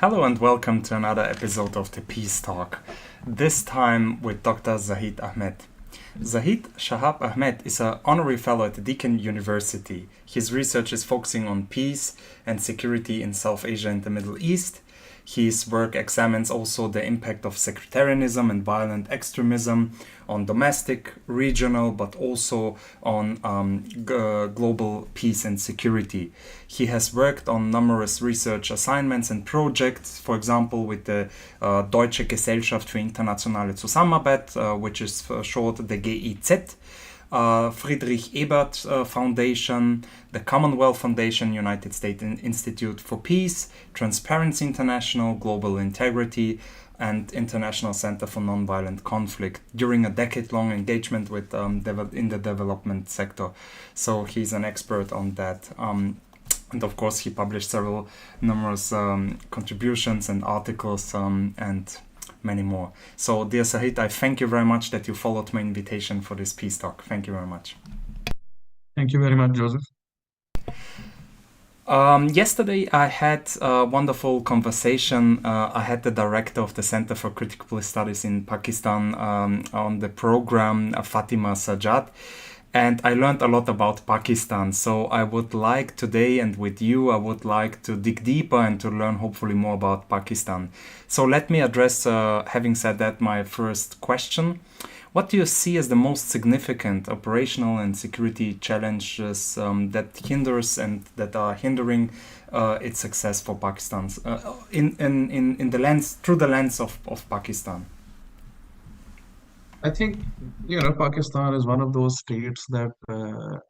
Hello and welcome to another episode of the Peace Talk, this time with Dr. Zahid Ahmed. Zahid Shahab Ahmed is an honorary fellow at Deakin University. His research is focusing on peace and security in South Asia and the Middle East. His work examines also the impact of sectarianism and violent extremism on domestic, regional, but also on global peace and security. He has worked on numerous research assignments and projects, for example, with the Deutsche Gesellschaft für internationale Zusammenarbeit, which is short the GIZ, Friedrich Ebert Foundation, the Commonwealth Foundation, United States Institute for Peace, Transparency International, Global Integrity, and International Center for Nonviolent Conflict during a decade-long engagement with in the development sector. So he's an expert on that. And of course, he published several numerous contributions and articles and many more. So, dear Zahid, I thank you very much that you followed my invitation for this Peace Talk. Thank you very much. Thank you very much, Joseph. Yesterday, I had a wonderful conversation. I had the director of the Center for Critical Policy Studies in Pakistan on the program, Fatima Sajjad. And I learned a lot about Pakistan. So I would like today, and with you, I would like to dig deeper and to learn hopefully more about Pakistan. So let me address, having said that, my first question. What do you see as the most significant operational and security challenges that hinders and that are hindering its success for Pakistan's in the lens through the lens of Pakistan? I think, Pakistan is one of those states that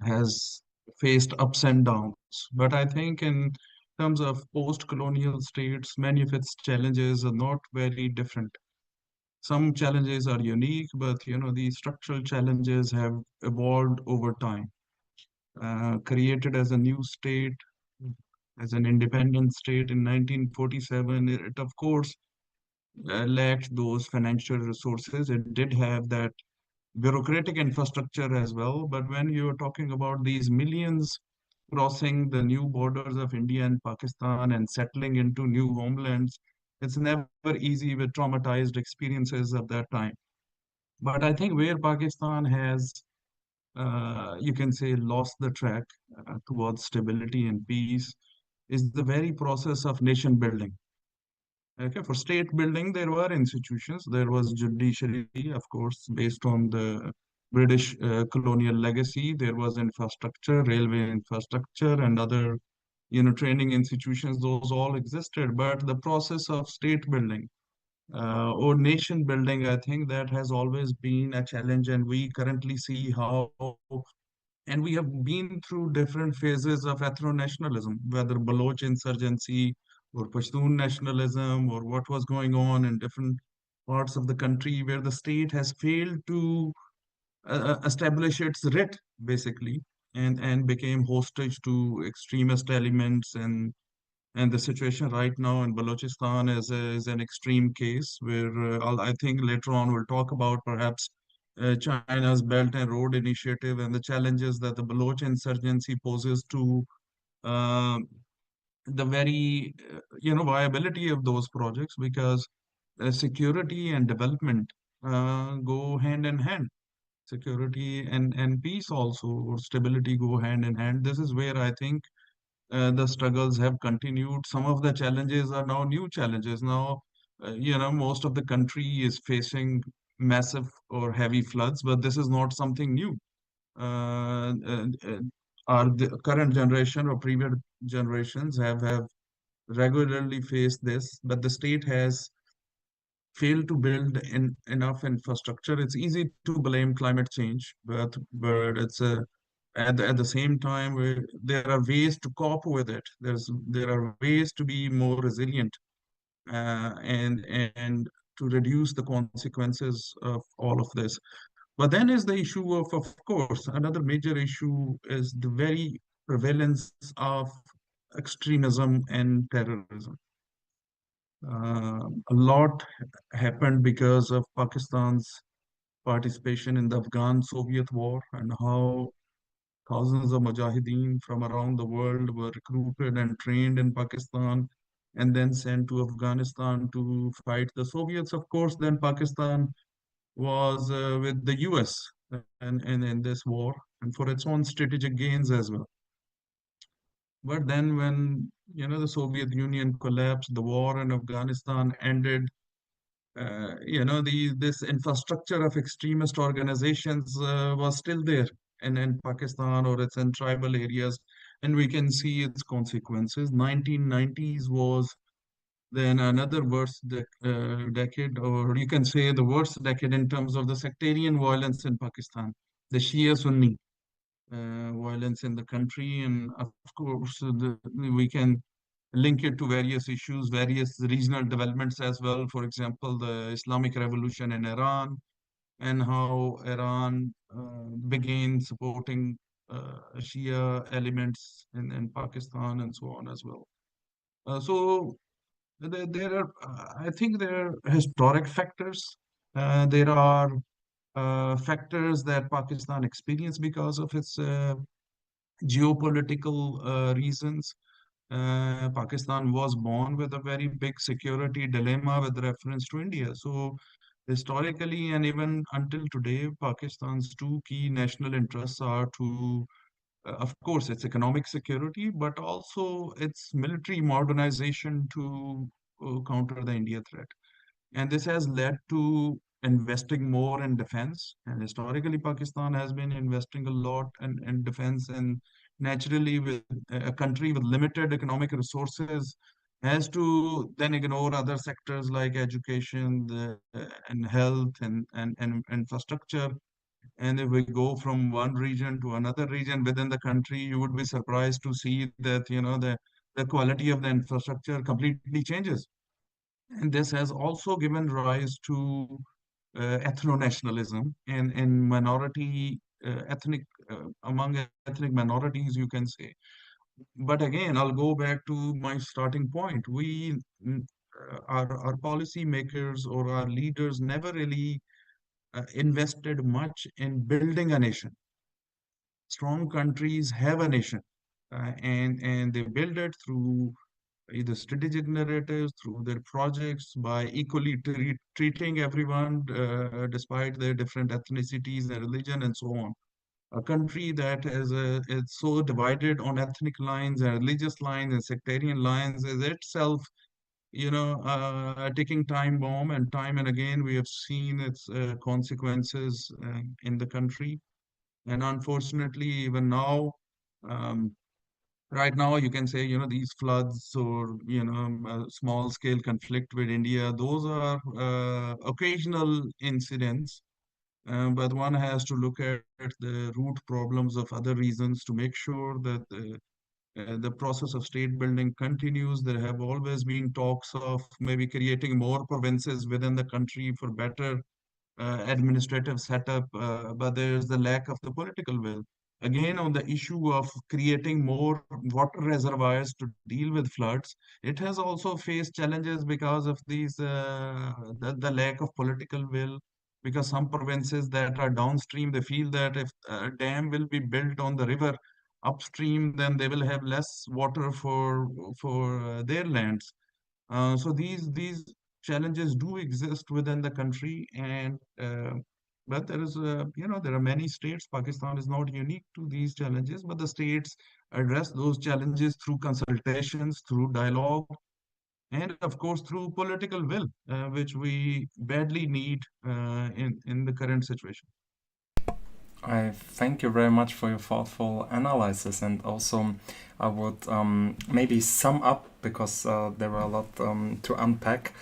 has faced ups and downs. But I think in terms of post-colonial states, many of its challenges are not very different. Some challenges are unique, but, these structural challenges have evolved over time. Created as a new state, as an independent state in 1947, it of course lacked those financial resources. It did have that bureaucratic infrastructure as well. But when you're talking about these millions crossing the new borders of India and Pakistan and settling into new homelands, it's never easy with traumatized experiences of that time. But I think where Pakistan has, you can say, lost the track towards stability and peace is the very process of nation building. Okay, for state building, there were institutions. There was judiciary, of course, based on the British colonial legacy. There was infrastructure, railway infrastructure, and other, training institutions. Those all existed. But the process of state building or nation building, I think that has always been a challenge, and we currently see how. And we have been through different phases of ethno-nationalism, whether Baloch insurgency or Pashtun nationalism or what was going on in different parts of the country where the state has failed to establish its writ, basically, and became hostage to extremist elements. And the situation right now in Balochistan is an extreme case where I think later on we'll talk about perhaps China's Belt and Road Initiative and the challenges that the Baloch insurgency poses to uh, the very viability of those projects, because security and development go hand in hand. Security and peace also, or stability, go hand in hand. This is where I think the struggles have continued. Some of the challenges are now new challenges. Now, most of the country is facing massive or heavy floods, but this is not something new. Our the current generation or previous generations have regularly faced this, but the state has failed to build enough infrastructure. It's easy to blame climate change, but it's a at the same time there are ways to cope with it. There are ways to be more resilient and to reduce the consequences of all of this. But then is the issue of course, another major issue is the very prevalence of extremism and terrorism. A lot happened because of Pakistan's participation in the Afghan-Soviet war and how thousands of mujahideen from around the world were recruited and trained in Pakistan. and then sent to Afghanistan to fight the Soviets. Of course, then Pakistan was with the US and in this war and for its own strategic gains as well. But then when the Soviet Union collapsed, the war in Afghanistan ended, this infrastructure of extremist organizations was still there in Pakistan or it's in tribal areas, and we can see its consequences. 1990s was then another decade, or you can say the worst decade in terms of the sectarian violence in Pakistan, the Shia Sunni violence in the country, and of course we can link it to various issues, various regional developments as well. For example, the Islamic Revolution in Iran and how Iran began supporting Shia elements in Pakistan and so on as well. So there are, I think there are historic factors. There are factors that Pakistan experienced because of its geopolitical reasons. Pakistan was born with a very big security dilemma with reference to India. So historically and even until today, Pakistan's two key national interests are to, of course, its economic security, but also its military modernization to counter the India threat. And this has led to investing more in defense. And historically, Pakistan has been investing a lot in defense. And naturally, with a country with limited economic resources, has to then ignore other sectors like education and health and infrastructure. And if we go from one region to another region within the country, you would be surprised to see that the quality of the infrastructure completely changes. And this has also given rise to ethno-nationalism and minority ethnic among ethnic minorities, you can say. But again, I'll go back to my starting point. Our policy makers or our leaders never really invested much in building a nation. Strong countries have a nation, and they build it through either strategic narratives, through their projects, by equally treating everyone despite their different ethnicities and religion and so on. A country that is so divided on ethnic lines and religious lines and sectarian lines is itself, a ticking time bomb, and time and again we have seen its consequences in the country. And unfortunately, even now, um, right now, you can say, these floods or, small scale conflict with India, those are occasional incidents. But one has to look at the root problems of other reasons to make sure that the process of state building continues. There have always been talks of maybe creating more provinces within the country for better administrative setup, but there's the lack of the political will. Again, on the issue of creating more water reservoirs to deal with floods, it has also faced challenges because of the lack of political will. Because some provinces that are downstream, they feel that if a dam will be built on the river upstream, then they will have less water for their lands. So these challenges do exist within the country, and but there are many states. Pakistan is not unique to these challenges, but the states address those challenges through consultations, through dialogue, and of course through political will, which we badly need in the current situation. I thank you very much for your thoughtful analysis, and also I would maybe sum up because there were a lot to unpack.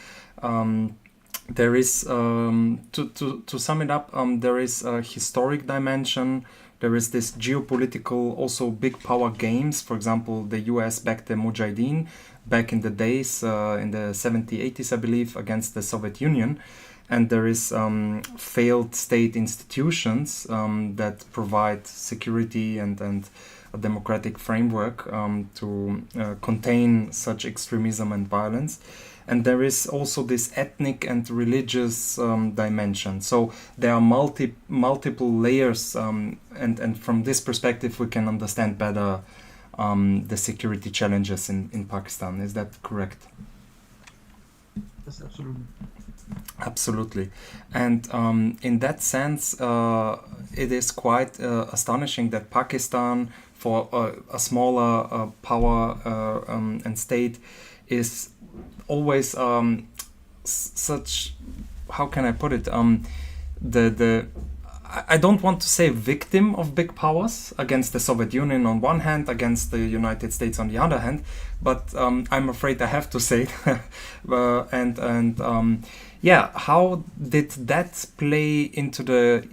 There is to sum it up, there is a historic dimension. There is this geopolitical, also big power games. For example, the US backed the Mujahideen back in the days, in the 70s, 80s, I believe, against the Soviet Union. And there is failed state institutions that provide security and a democratic framework to contain such extremism and violence. And there is also this ethnic and religious dimension. So there are multiple layers, and from this perspective we can understand better the security challenges in Pakistan. Is that correct? Yes, absolutely. Absolutely. And in that sense, it is quite astonishing that Pakistan, for a smaller power and state, is always such, how can I put it? The I don't want to say victim of big powers against the Soviet Union on one hand, against the United States on the other hand, but I'm afraid I have to say it. Yeah, how did that play into the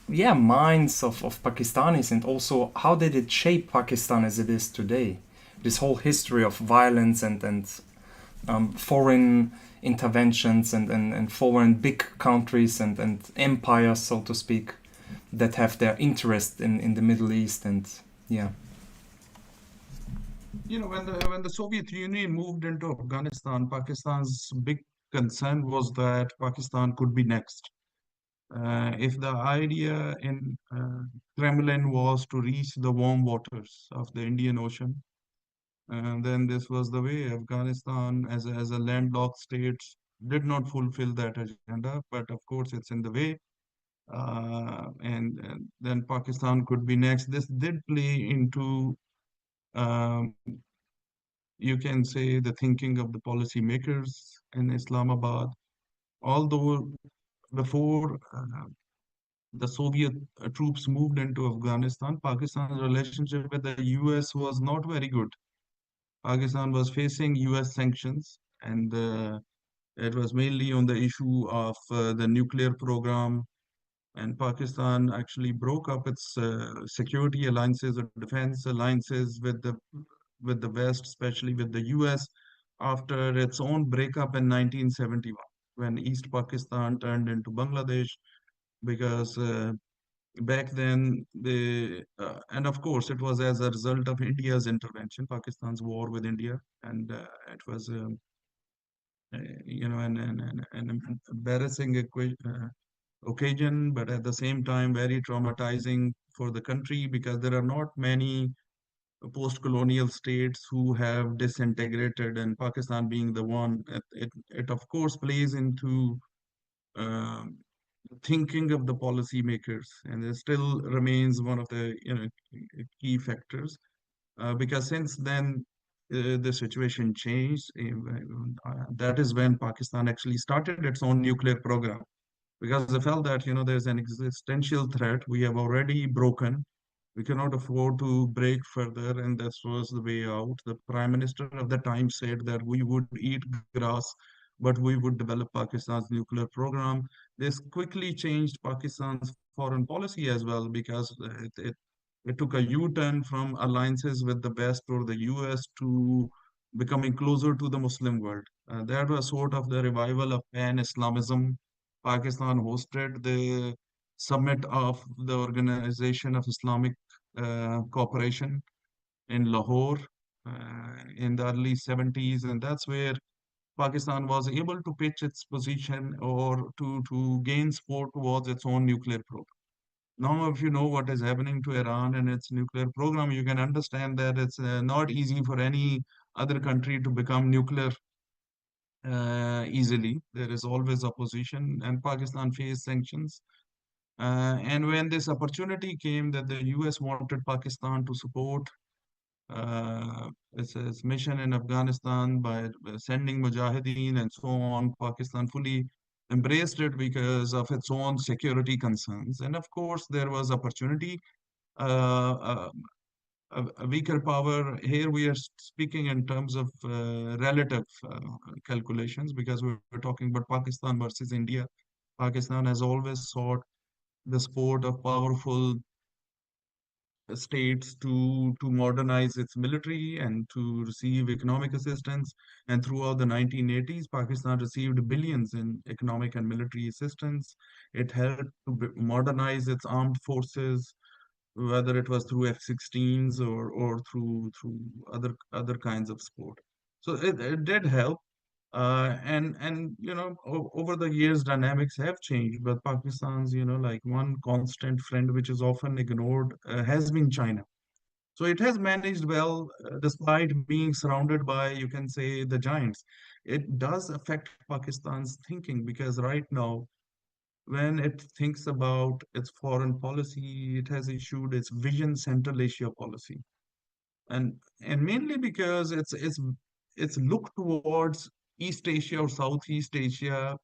minds of Pakistanis, and also how did it shape Pakistan as it is today? This whole history of violence and foreign interventions and foreign big countries and empires, so to speak, that have their interest in the Middle East and yeah. When the Soviet Union moved into Afghanistan, Pakistan's big concern was that Pakistan could be next. If the idea in Kremlin was to reach the warm waters of the Indian Ocean, then this was the way. Afghanistan, as a landlocked state, did not fulfill that agenda, but of course, it's in the way. And then Pakistan could be next. This did play into, um, you can say, the thinking of the policymakers in Islamabad. Although before the Soviet troops moved into Afghanistan, Pakistan's relationship with the US was not very good. Pakistan was facing US sanctions, and it was mainly on the issue of the nuclear program. And Pakistan actually broke up its security alliances or defense alliances with the West, especially with the US, after its own breakup in 1971, when East Pakistan turned into Bangladesh, because back then and of course it was as a result of India's intervention, Pakistan's war with India, and it was an embarrassing occasion, but at the same time very traumatizing for the country, because there are not many post-colonial states who have disintegrated, and Pakistan being the one. It of course plays into um, thinking of the policymakers, and it still remains one of the key factors, because since then the situation changed. That is when Pakistan actually started its own nuclear program, because they felt that there's an existential threat we have already broken. We cannot afford to break further, and this was the way out. The prime minister of the time said that we would eat grass, but we would develop Pakistan's nuclear program. This quickly changed Pakistan's foreign policy as well, because it took a U-turn from alliances with the West or the US to becoming closer to the Muslim world. That was sort of the revival of pan-Islamism. Pakistan hosted the summit of the Organization of Islamic Cooperation in Lahore in the early 70s, and that's where Pakistan was able to pitch its position or to gain support towards its own nuclear program. Now, if you know what is happening to Iran and its nuclear program, you can understand that it's not easy for any other country to become nuclear easily. There is always opposition, and Pakistan faced sanctions. And when this opportunity came that the US wanted Pakistan to support its mission in Afghanistan by sending mujahideen and so on, Pakistan fully embraced it because of its own security concerns. And of course, there was opportunity. Uh, uh, a weaker power. Here we are speaking in terms of relative calculations, because we're talking about Pakistan versus India. Pakistan has always sought the support of powerful states to modernize its military and to receive economic assistance. And throughout the 1980s, Pakistan received billions in economic and military assistance. It helped to modernize its armed forces, whether it was through F-16s or through other kinds of support. So it did help. And over the years, dynamics have changed, but Pakistan's like one constant friend which is often ignored has been China. So it has managed well, despite being surrounded by, you can say, the giants. It does affect Pakistan's thinking because right now, when it thinks about its foreign policy, it has issued its Vision Central Asia policy, and mainly because it's look towards East Asia or Southeast Asia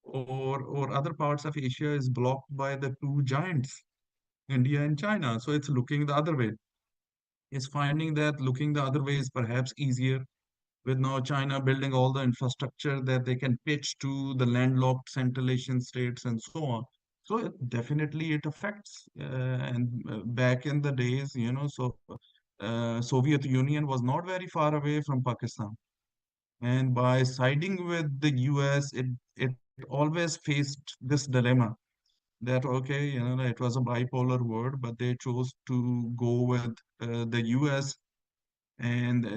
or other parts of Asia is blocked by the two giants, India and China. So it's looking the other way. It's finding that looking the other way is perhaps easier with now China building all the infrastructure that they can pitch to the landlocked Central Asian states and so on. So definitely it affects. And back in the days, Soviet Union was not very far away from Pakistan. And by siding with the US, it always faced this dilemma that, okay, it was a bipolar world, but they chose to go with the US and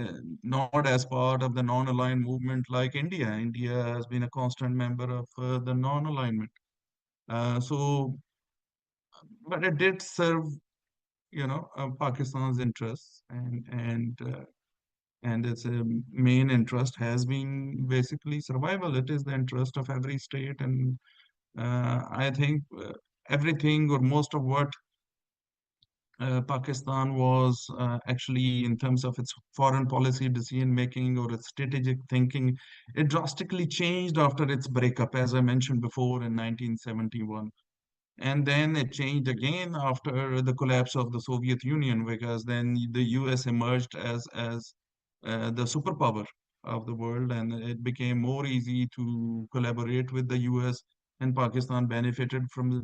not as part of the non-aligned movement like India. India has been a constant member of the non-alignment. So, but it did serve, Pakistan's interests, and its main interest has been basically survival. It is the interest of every state, and I think everything or most of what Pakistan was actually, in terms of its foreign policy decision making or its strategic thinking, it drastically changed after its breakup, as I mentioned before, in 1971. And then it changed again after the collapse of the Soviet Union, because then the US emerged as the superpower of the world, and it became more easy to collaborate with the US. And Pakistan benefited from,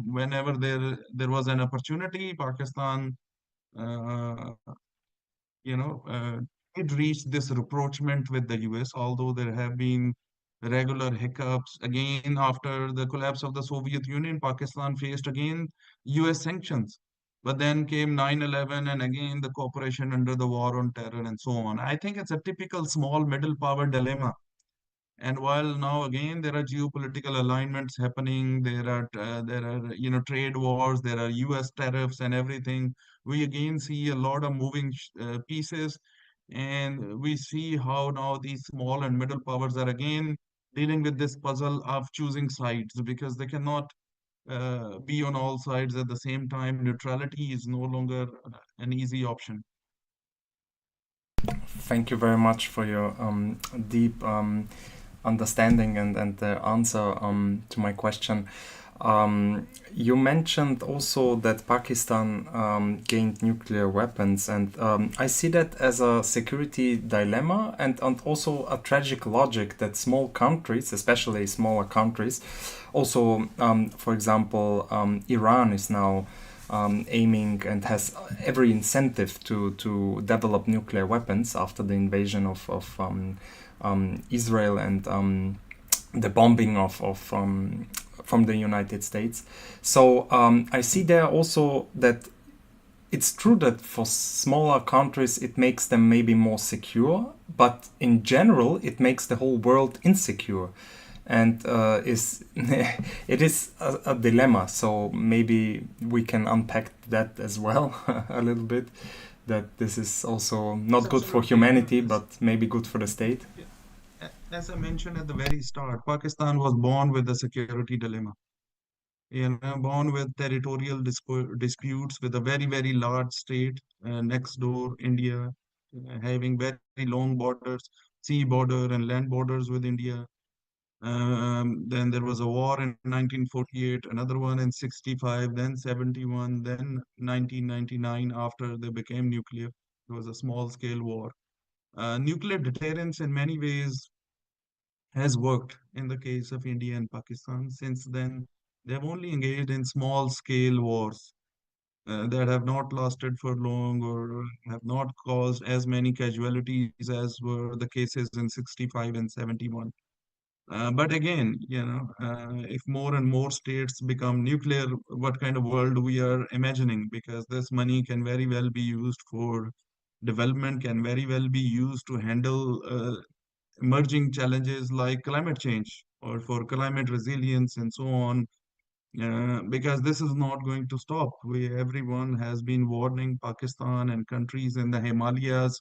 whenever there was an opportunity, Pakistan, uh, you know, uh, did reach this rapprochement with the US, although there have been regular hiccups. Again, after the collapse of the Soviet Union, Pakistan faced again US sanctions. But then came 9/11 and again the cooperation under the war on terror and so on. I think it's a typical small middle power dilemma. And while now again there are geopolitical alignments happening, there are trade wars, there are U.S. tariffs and everything. We again see a lot of moving pieces, and we see how now these small and middle powers are again dealing with this puzzle of choosing sides because they cannot be on all sides at the same time. Neutrality is no longer an easy option. Thank you very much for your deep understanding and the answer to my question. You mentioned also that Pakistan gained nuclear weapons, and I see that as a security dilemma and also a tragic logic that small countries, especially smaller countries, also, for example, Iran is now aiming and has every incentive to develop nuclear weapons after the invasion of Israel and the bombing of from the United States. So I see there also that it's true that for smaller countries it makes them maybe more secure, but in general it makes the whole world insecure, and is it is a dilemma. So maybe we can unpack that as well a little bit. That this is also Yes, not good for absolutely. humanity, but maybe good for the state. As I mentioned at the very start, Pakistan was born with a security dilemma. Born with territorial disputes with a very, very large state next door, India, having very long borders, sea border and land borders with India. Then there was a war in 1948, another one in 65, then 71, then 1999 after they became nuclear. It was a small scale war. Nuclear deterrence in many ways has worked in the case of India and Pakistan. Since then, they have only engaged in small scale wars that have not lasted for long or have not caused as many casualties as were the cases in 65 and 71. But again, if more and more states become nuclear, what kind of world we are imagining? Because this money can very well be used for development, can very well be used to handle emerging challenges like climate change or for climate resilience and so on. because this is not going to stop. Everyone has been warning Pakistan and countries in the Himalayas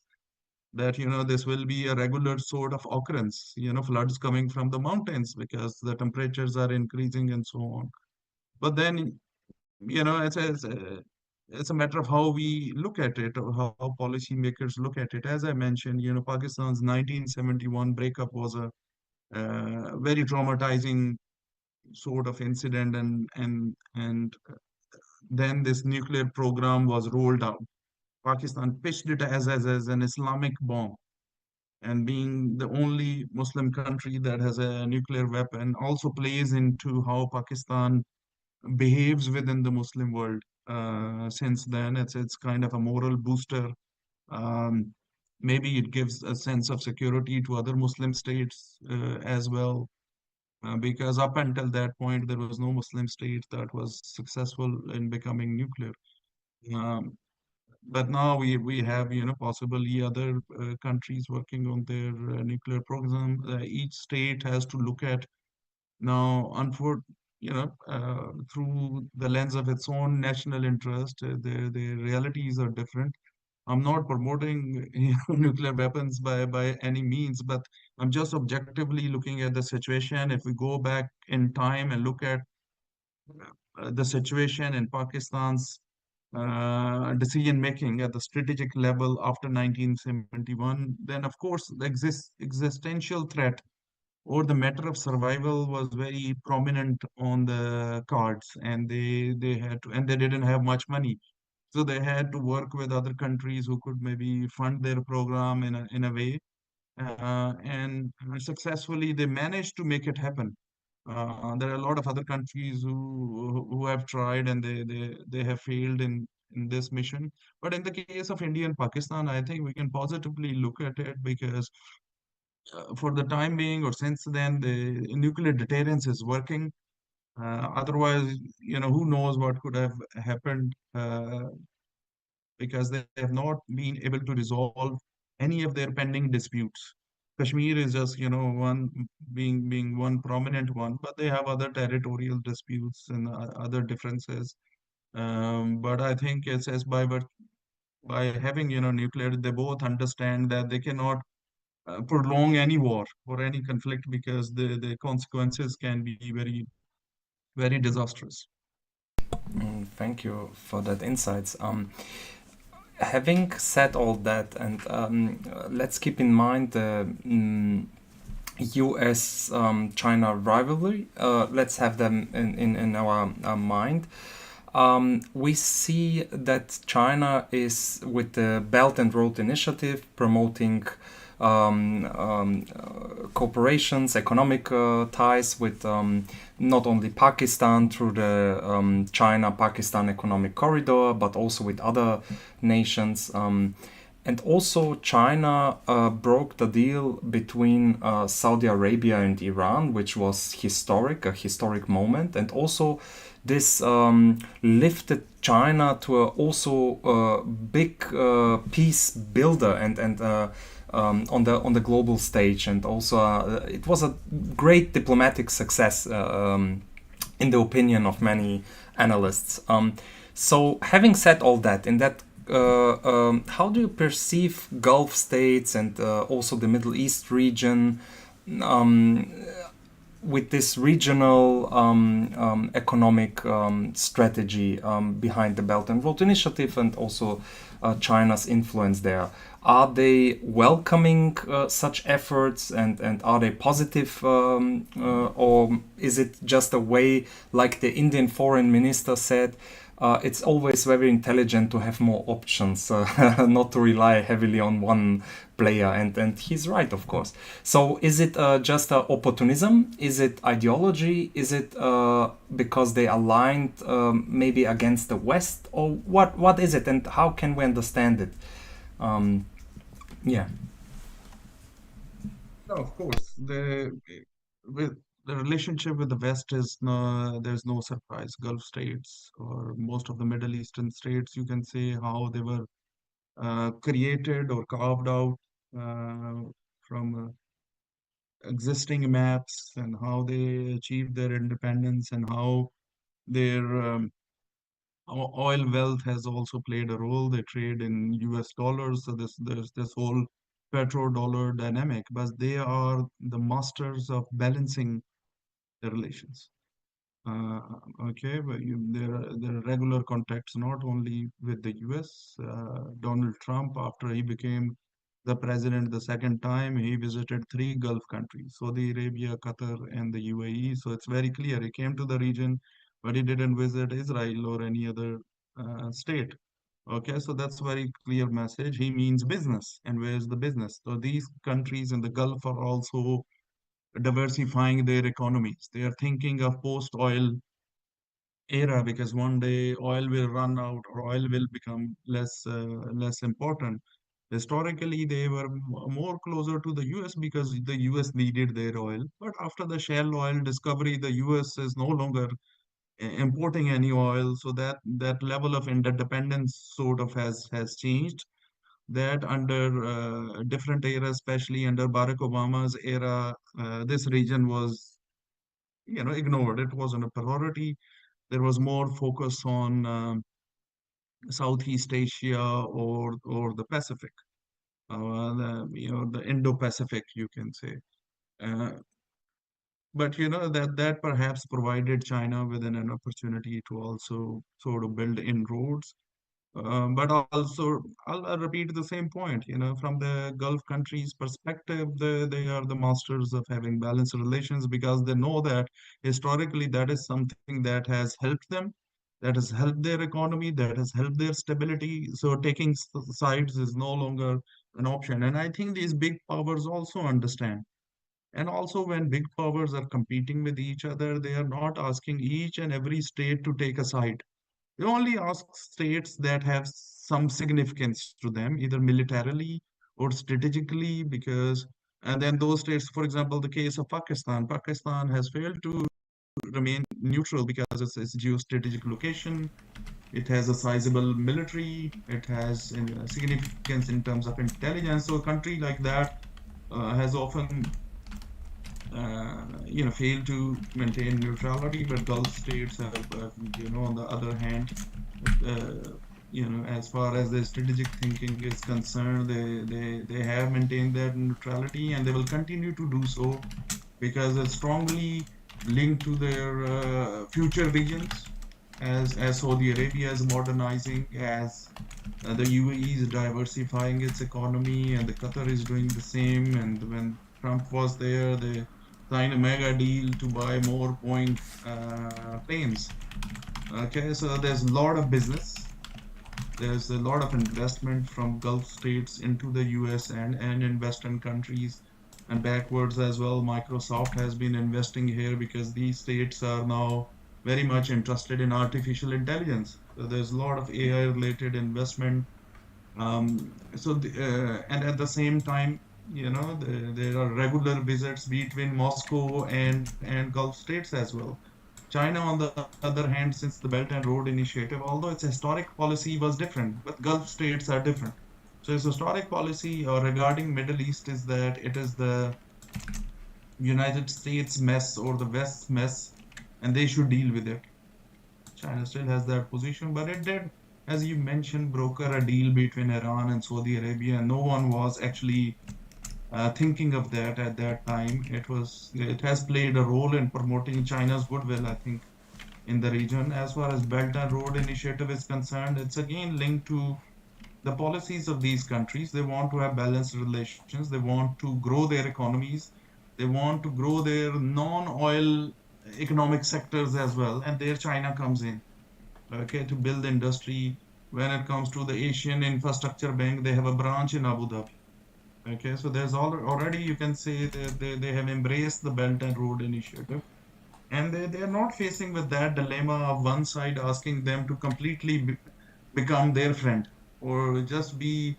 that this will be a regular sort of occurrence, floods coming from the mountains because the temperatures are increasing and so on. But then it's a matter of how we look at it, or how policymakers look at it. As I mentioned, Pakistan's 1971 breakup was a very traumatizing sort of incident, and then this nuclear program was rolled out. Pakistan pitched it as an Islamic bomb, and being the only Muslim country that has a nuclear weapon also plays into how Pakistan behaves within the Muslim world. Since then, it's kind of a moral booster. Um, Maybe it gives a sense of security to other Muslim states as well, because up until that point, there was no Muslim state that was successful in becoming nuclear. Um, but now we have possibly other countries working on their nuclear program. Each state has to look at now, through the lens of its own national interest. The realities are different. I'm not promoting nuclear weapons by any means, but I'm just objectively looking at the situation. If we go back in time and look at the situation in Pakistan's decision making at the strategic level after 1971, then of course the existential threat or the matter of survival was very prominent on the cards, and they had to, and they didn't have much money, so they had to work with other countries who could maybe fund their program in a way, and successfully they managed to make it happen. There are a lot of other countries who have tried, and they have failed in this mission. But in the case of India and Pakistan, I think we can positively look at it because for the time being, or since then, the nuclear deterrence is working. Otherwise, who knows what could have happened, because they have not been able to resolve any of their pending disputes. Kashmir is just, one being one prominent one, but they have other territorial disputes and other differences. But I think it's as by having, nuclear, they both understand that they cannot prolong any war or any conflict because the consequences can be very, very disastrous. Thank you for that insights. Having said all that, and let's keep in mind the U.S. China rivalry. Let's have them in our mind. We see that China is, with the Belt and Road Initiative, promoting cooperations, economic ties with not only Pakistan through the China-Pakistan Economic Corridor, but also with other nations. And also, China broke the deal between Saudi Arabia and Iran, which was a historic moment. And also, this lifted China to also big peace builder and on the global stage. And also, it was a great diplomatic success in the opinion of many analysts. So, having said all that, in that how do you perceive Gulf states and also the Middle East region with this regional economic strategy behind the Belt and Road Initiative, and also China's influence there? Are they welcoming such efforts, and are they positive, or is it just a way, like the Indian foreign minister said, it's always very intelligent to have more options, not to rely heavily on one player, and he's right, of course. So is it just opportunism? Is it ideology? Is it because they aligned maybe against the West? Or what is it, and how can we understand it? Yeah. No, of course, with the relationship with the West is no, there's no surprise. Gulf states or most of the Middle Eastern states, you can say how they were created or carved out uh, from existing maps, and how they achieved their independence, and how Their oil wealth has also played a role. They trade in US dollars, so there's this whole petrodollar dynamic, but they are the masters of balancing the relations. Uh, okay, but there are regular contacts not only with the US. Donald Trump, after he became the president the second time, he visited three Gulf countries: Saudi Arabia, Qatar, and the UAE. So it's very clear he came to the region, but he didn't visit Israel or any other state. Okay, so that's very clear message. He means business, and where's the business? So these countries in the Gulf are also diversifying their economies. They are thinking of post-oil era because one day oil will run out or oil will become less important. Historically, they were more closer to the US because the US needed their oil. But after the shale oil discovery, the US is no longer importing any oil, so that level of interdependence sort of has changed. That under different eras, especially under Barack Obama's era, this region was ignored. It wasn't a priority. There was more focus on Southeast Asia or the Pacific, the Indo-Pacific, you can say. Uh, but that perhaps provided China with an opportunity to also sort of build inroads. But also, I'll repeat the same point. From the Gulf countries' perspective, they are the masters of having balanced relations because they know that historically that is something that has helped them, that has helped their economy, that has helped their stability. So taking sides is no longer an option. And I think these big powers also understand. And also, when big powers are competing with each other, they are not asking each and every state to take a side. They only ask states that have some significance to them, either militarily or strategically, and then those states, for example, the case of Pakistan, Pakistan has failed to remain neutral because its geostrategic location, it has a sizable military, it has significance in terms of intelligence. So a country like that has often failed to maintain neutrality, but Gulf states have, on the other hand, uh, as far as their strategic thinking is concerned, they have maintained their neutrality and they will continue to do so because it's strongly linked to their future regions. As Saudi Arabia is modernizing, as the UAE is diversifying its economy, and the Qatar is doing the same. And when Trump was there, they signed a mega deal to buy more Boeing planes. Okay, so there's a lot of business. There's a lot of investment from Gulf states into the US and in Western countries and backwards as well. Microsoft has been investing here because these states are now very much interested in artificial intelligence. So there's a lot of AI related investment. And at the same time, there are regular visits between Moscow and Gulf states as well. China, on the other hand, since the Belt and Road Initiative, although its historic policy was different, but Gulf states are different. So its historic policy regarding Middle East is that it is the United States mess or the West mess, and they should deal with it. China still has that position, but it did, as you mentioned, broker a deal between Iran and Saudi Arabia, and no one was actually thinking of that at that time. It has played a role in promoting China's goodwill, I think, in the region. As far as Belt and Road Initiative is concerned, it's again linked to the policies of these countries. They want to have balanced relations. They want to grow their economies. They want to grow their non-oil economic sectors as well. And there China comes in, okay, to build industry. When it comes to the Asian Infrastructure Bank, they have a branch in Abu Dhabi. Okay, so there's already, you can say that they have embraced the Belt and Road Initiative. And they are not facing with that dilemma of one side asking them to completely become their friend or just be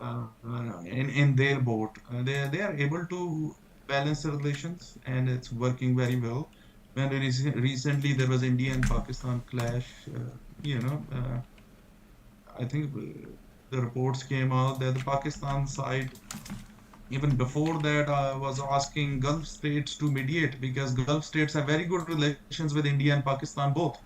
in their boat. They are able to balance the relations, and it's working very well. When recently there was India and Pakistan clash, I think the reports came out that the Pakistan side, even before that, was asking Gulf states to mediate because Gulf states have very good relations with India and Pakistan both.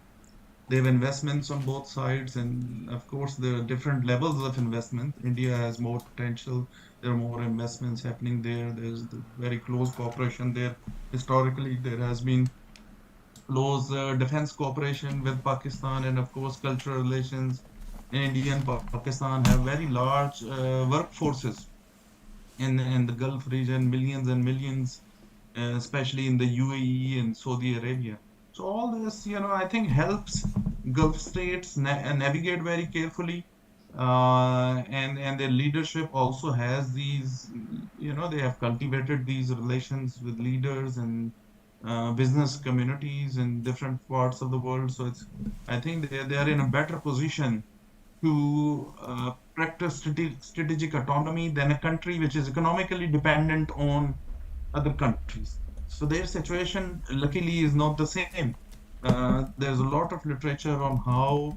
They have investments on both sides, and of course, there are different levels of investment. India has more potential. There are more investments happening there. There's the very close cooperation there. Historically, there has been close defense cooperation with Pakistan, and of course, cultural relations. India and Pakistan have very large workforces in the Gulf region, millions and millions, especially in the UAE and Saudi Arabia. So all this, I think helps Gulf states navigate very carefully, and their leadership also has these, they have cultivated these relations with leaders and business communities in different parts of the world. So I think they are in a better position to practice strategic autonomy than a country which is economically dependent on other countries. So their situation, luckily, is not the same. There's a lot of literature on how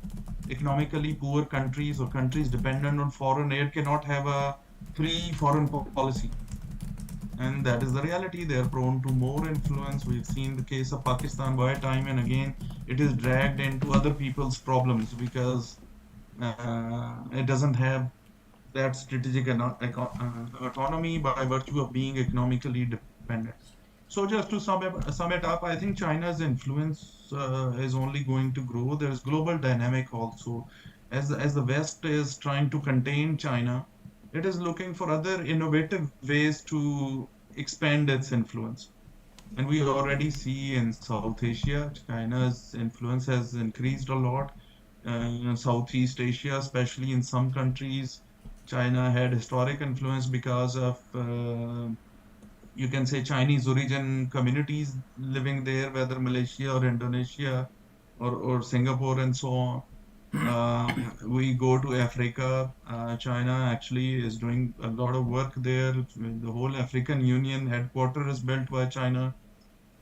economically poor countries or countries dependent on foreign aid cannot have a free foreign policy. And that is the reality. They are prone to more influence. We've seen the case of Pakistan where time and again it is dragged into other people's problems because it doesn't have that strategic autonomy by virtue of being economically dependent. So just to sum it up, I think China's influence is only going to grow. There's global dynamic also. As the West is trying to contain China, it is looking for other innovative ways to expand its influence. And we already see in South Asia, China's influence has increased a lot. In Southeast Asia, especially in some countries, China had historic influence because of, you can say, Chinese origin communities living there, whether Malaysia or Indonesia or Singapore and so on. We go to Africa. China actually is doing a lot of work there. The whole African Union headquarters is built by China.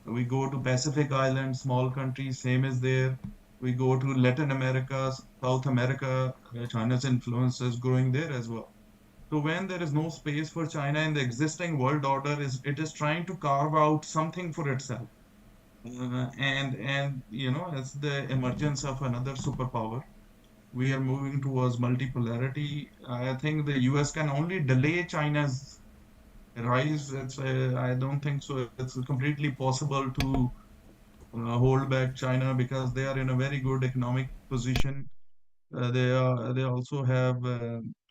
We go to Pacific Islands, small countries, same is there. We go to Latin America, South America, China's influence is growing there as well. So when there is no space for China in the existing world order, it is trying to carve out something for itself. And as the emergence of another superpower, we are moving towards multipolarity. I think the US can only delay China's rise. I don't think so. It's completely possible to hold back China because they are in a very good economic position. They also have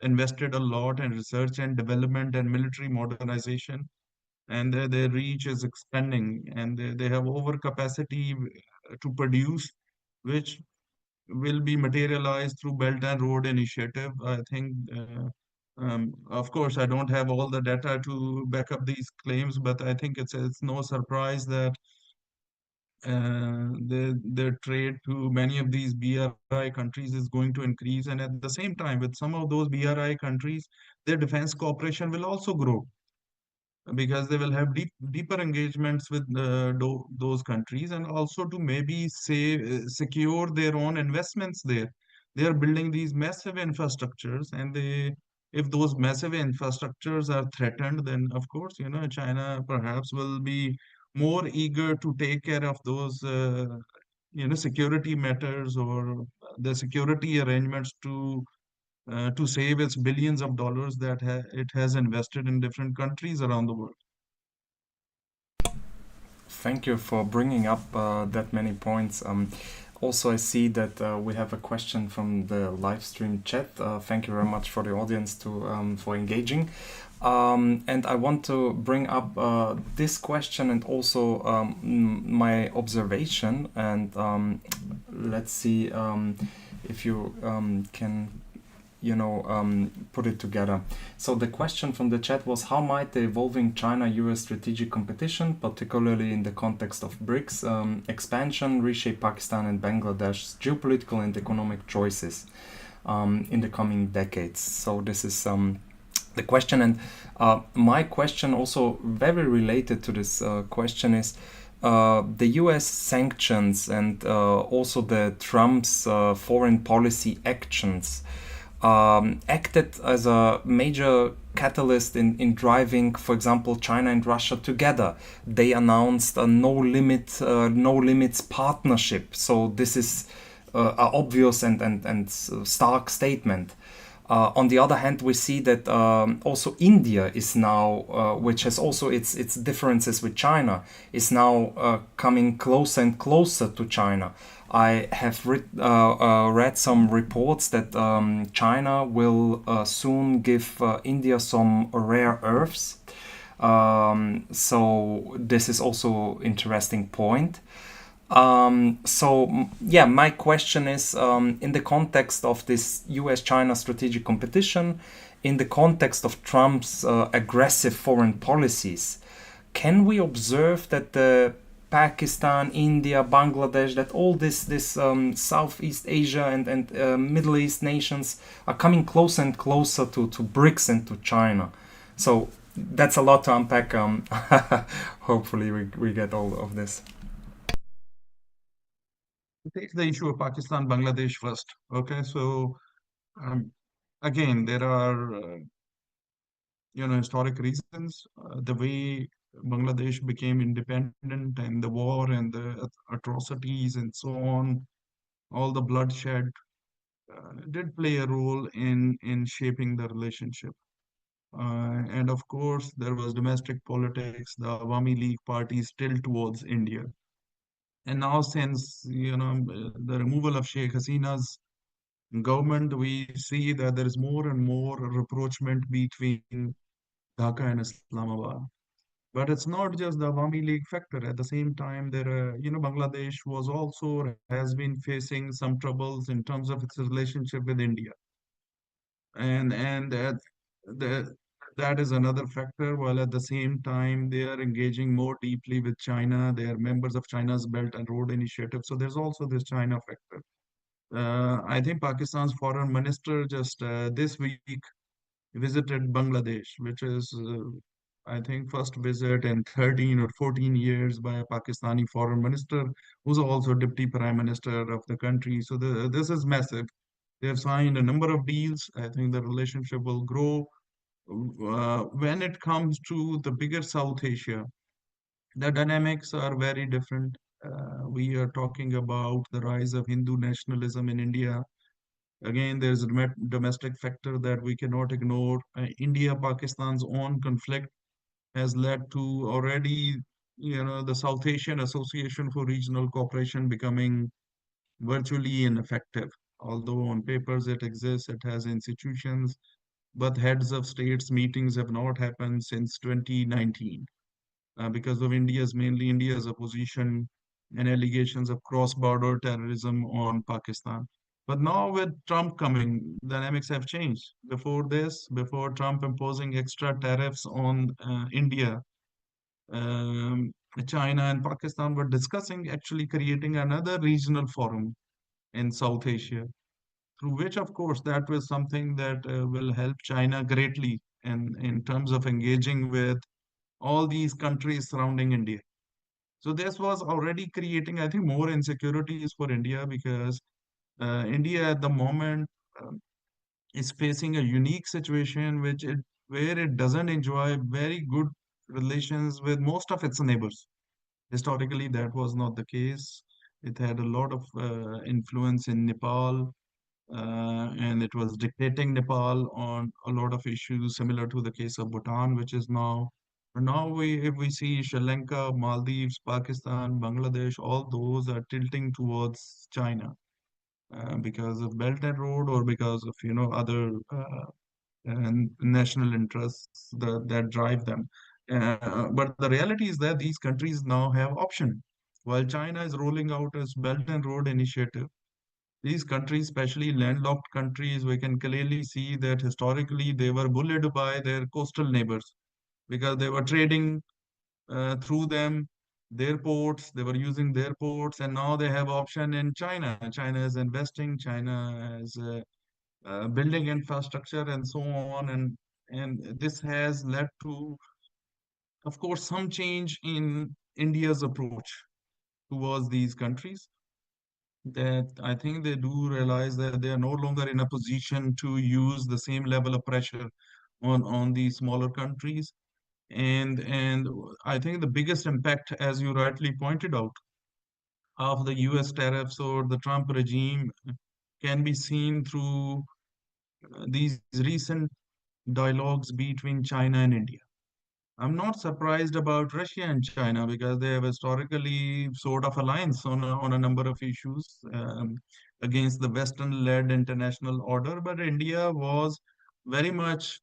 invested a lot in research and development and military modernization, and their reach is expanding, and they have overcapacity to produce, which will be materialized through Belt and Road Initiative. I think, of course, I don't have all the data to back up these claims, but I think it's no surprise that the trade to many of these BRI countries is going to increase. And at the same time, with some of those BRI countries, their defense cooperation will also grow because they will have deeper engagements with those countries, and also to maybe say secure their own investments there. They are building these massive infrastructures, and if those massive infrastructures are threatened, then of course, China perhaps will be more eager to take care of those, security matters or the security arrangements to save its billions of dollars that it has invested in different countries around the world. Thank you for bringing up that many points. Also, I see that we have a question from the live stream chat. Thank you very much for the audience for engaging. And I want to bring up this question and also my observation. And let's see if you can put it together. So the question from the chat was, how might the evolving China-US strategic competition, particularly in the context of BRICS expansion, reshape Pakistan and Bangladesh's geopolitical and economic choices in the coming decades? So this is the question, and my question also very related to this question is the US sanctions and also the Trump's foreign policy actions acted as a major catalyst in driving, for example, China and Russia together. They announced a no limits partnership. So this is obvious and stark statement. On the other hand, we see that also India is now, which has also its differences with China, is now coming closer and closer to China. I have read some reports that China will soon give India some rare earths. So this is also interesting point. Yeah, my question is, in the context of this US-China strategic competition, in the context of Trump's aggressive foreign policies, can we observe that Pakistan, India, Bangladesh, that all this Southeast Asia and Middle East nations are coming closer and closer to BRICS and to China? So that's a lot to unpack. Hopefully we get all of this. Take the issue of Pakistan, Bangladesh first. Okay, so again, there are historic reasons. The way Bangladesh became independent and the war and the atrocities and so on, all the bloodshed did play a role in shaping the relationship. And of course, there was domestic politics, the Awami League parties still towards India. And now, since the removal of Sheikh Hasina's government, we see that there is more and more rapprochement between Dhaka and Islamabad. But it's not just the Awami League factor. At the same time, Bangladesh was also has been facing some troubles in terms of its relationship with India, and that that is another factor. While at the same time, they are engaging more deeply with China. They are members of China's Belt and Road Initiative. So there's also this China factor. I think Pakistan's foreign minister just this week visited Bangladesh, which is, I think, first visit in 13 or 14 years by a Pakistani foreign minister, who's also deputy prime minister of the country. So this is massive. They have signed a number of deals. I think the relationship will grow. When it comes to the bigger South Asia, the dynamics are very different. We are talking about the rise of Hindu nationalism in India. Again, there's a domestic factor that we cannot ignore. India-Pakistan's own conflict has led to already, the South Asian Association for Regional Cooperation becoming virtually ineffective. Although on papers it exists, it has institutions, but heads of states meetings have not happened since 2019 because of mainly India's opposition and allegations of cross-border terrorism on Pakistan. But now with Trump coming, dynamics have changed. Before Trump imposing extra tariffs on India, um, China and Pakistan were discussing actually creating another regional forum in South Asia, through which, of course, that was something that will help China greatly in terms of engaging with all these countries surrounding India. So this was already creating, I think, more insecurities for India because India at the moment is facing a unique situation where it doesn't enjoy very good relations with most of its neighbors. Historically, that was not the case. It had a lot of influence in Nepal, and it was dictating Nepal on a lot of issues, similar to the case of Bhutan, which is now. Now if we see Sri Lanka, Maldives, Pakistan, Bangladesh, all those are tilting towards China because of Belt and Road or because of other national interests that drive them. But the reality is that these countries now have option. While China is rolling out its Belt and Road initiative, these countries, especially landlocked countries, we can clearly see that historically they were bullied by their coastal neighbors because they were trading through them, their ports, they were using their ports, and now they have option in China. China is investing, China is building infrastructure and so on, and this has led to, of course, some change in India's approach towards these countries that I think they do realize that they are no longer in a position to use the same level of pressure on these smaller countries. And I think the biggest impact, as you rightly pointed out, of the US tariffs or the Trump regime can be seen through these recent dialogues between China and India. I'm not surprised about Russia and China because they have historically sort of alliance on a number of issues against the Western-led international order. But India was very much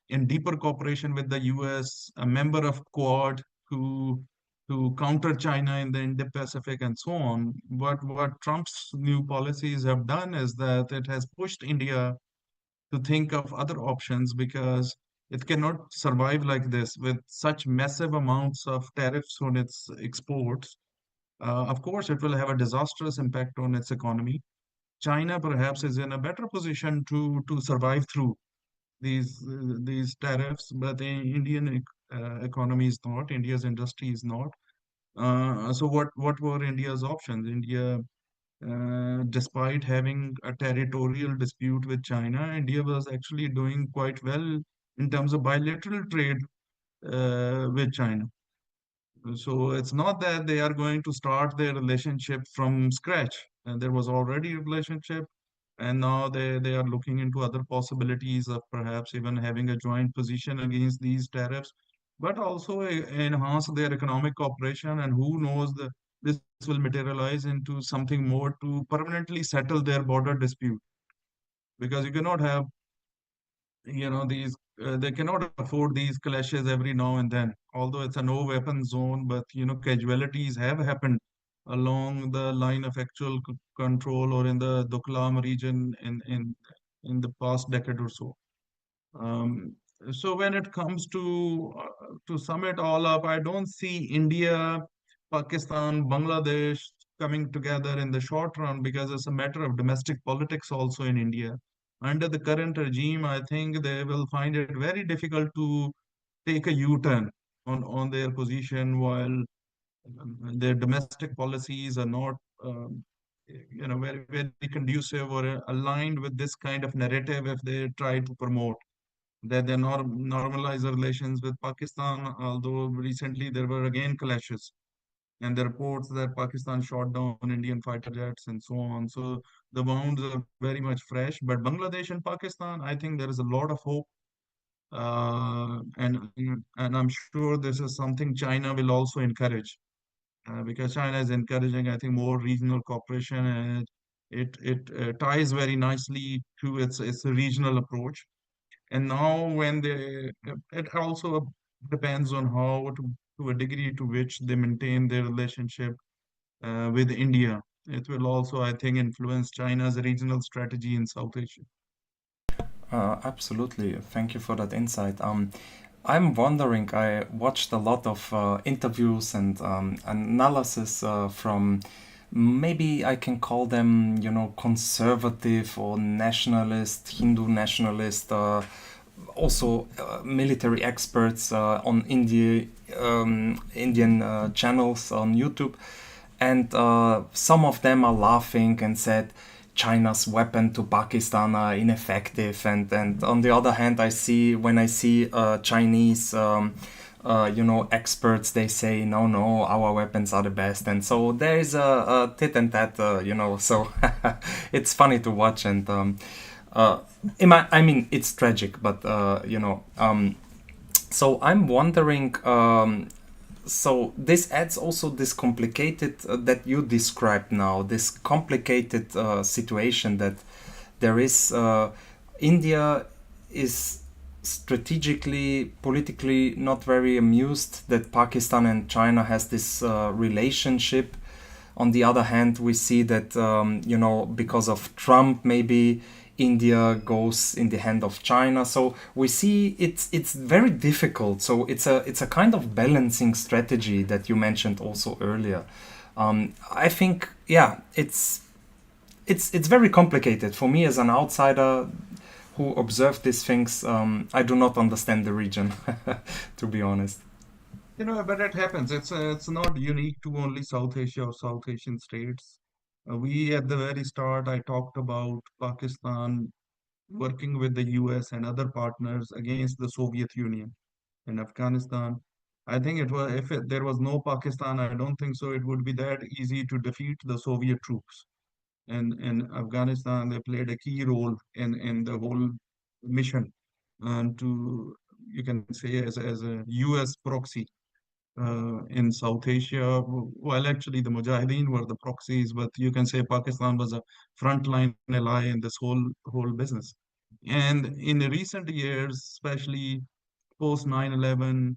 in deeper cooperation with the US, a member of Quad to to counter China in the Indo-Pacific and so on. But what Trump's new policies have done is that it has pushed India to think of other options because it cannot survive like this with such massive amounts of tariffs on its exports. Of course, it will have a disastrous impact on its economy. China perhaps is in a better position to survive through these tariffs, but the Indian economy is not. India's industry is not. So what were India's options? India despite having a territorial dispute with China, India was actually doing quite well in terms of bilateral trade with China. So it's not that they are going to start their relationship from scratch. And there was already a relationship, and now they are looking into other possibilities of perhaps even having a joint position against these tariffs, but also enhance their economic cooperation. And who knows, this will materialize into something more to permanently settle their border dispute. Because you cannot have, these they cannot afford these clashes every now and then. Although it's a no weapon zone, but casualties have happened along the line of actual control or in the Doklam region in the past decade or so. Um, so when it comes to sum it all up, I don't see India, Pakistan, Bangladesh coming together in the short run because it's a matter of domestic politics also in India. Under the current regime, I think they will find it very difficult to take a U-turn on their position while their domestic policies are not very conducive or aligned with this kind of narrative if they try to promote that they normalize the relations with Pakistan, although recently there were again clashes and the reports that Pakistan shot down Indian fighter jets and so on. So the wounds are very much fresh. But Bangladesh and Pakistan, I think there is a lot of hope. And I'm sure this is something China will also encourage because China is encouraging, I think, more regional cooperation, and it ties very nicely to its regional approach. And now when it also depends on how to a degree to which they maintain their relationship with India. It will also, I think, influence China's regional strategy in South Asia. Absolutely. Thank you for that insight. I'm wondering, I watched a lot of interviews and analysis from maybe I can call them, conservative or nationalist, Hindu nationalist, also military experts on Indian channels on YouTube. And some of them are laughing and said China's weapon to Pakistan are ineffective. And on the other hand, when I see Chinese experts, they say no, our weapons are the best. And so there is a tit and tat, so it's funny to watch. And I mean, it's tragic, but so I'm wondering. So this adds also this complicated that you described now, this complicated situation that there is. India is strategically, politically not very amused that Pakistan and China has this relationship. On the other hand, we see that because of Trump, maybe India goes in the hand of China. So we see it's very difficult. So it's a kind of balancing strategy that you mentioned also earlier. I think it's very complicated for me as an outsider who observe these things. I do not understand the region, to be honest. But it happens. It's not unique to only South Asia or South Asian states. We at the very start, I talked about Pakistan working with the US and other partners against the Soviet Union in Afghanistan. I think there was no Pakistan, I don't think so it would be that easy to defeat the Soviet troops. And in Afghanistan, they played a key role in the whole mission, to, you can say, as a US proxy in South Asia. Well, actually, the Mujahideen were the proxies, but you can say Pakistan was a frontline ally in this whole business. And in the recent years, especially post 9/11,